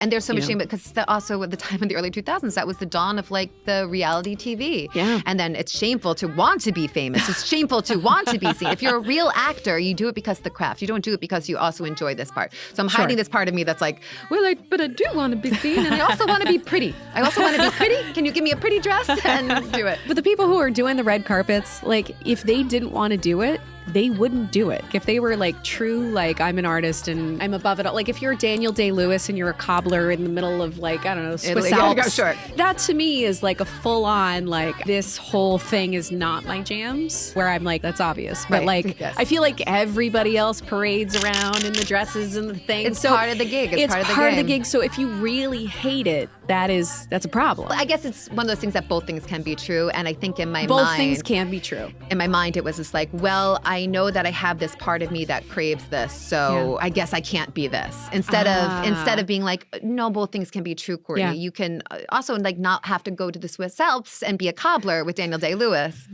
And there's so much You shame know? because also at the time in the early 2000s, that was the dawn of like the reality TV. Yeah. And then it's shameful to want to be famous. It's shameful to want to be seen. If you're a real actor, you do it because of the craft. You don't do it because you also enjoy this part. So I'm hiding this part of me that's like, well, but I do want to be seen, and I also want to be pretty. I also want to be pretty. Can you give me a pretty dress and do it? But the people who are doing the red carpets, like, if they didn't want to do it, they wouldn't do it. If they were like true, like, I'm an artist and I'm above it all. Like, if you're Daniel Day-Lewis and you're a cobbler in the middle of, like, I don't know, Swiss Italy, yeah, Alps, sure. that to me is like a full-on, like, this whole thing is not my jams, where I'm like, that's obvious. But Right, like, yes. I feel like everybody else parades around in the dresses and the things. It's part of the gig. It's part of the part of the game. gig. So if you really hate it, that's a problem. I guess it's one of those things that both things can be true. And I think in my Both mind, things can be true. in my mind, it was just like, well, I know that I have this part of me that craves this, so I guess I can't be this. Instead of being like, no, both things can be true, Courtney. Yeah. You can also like not have to go to the Swiss Alps and be a cobbler with Daniel Day-Lewis.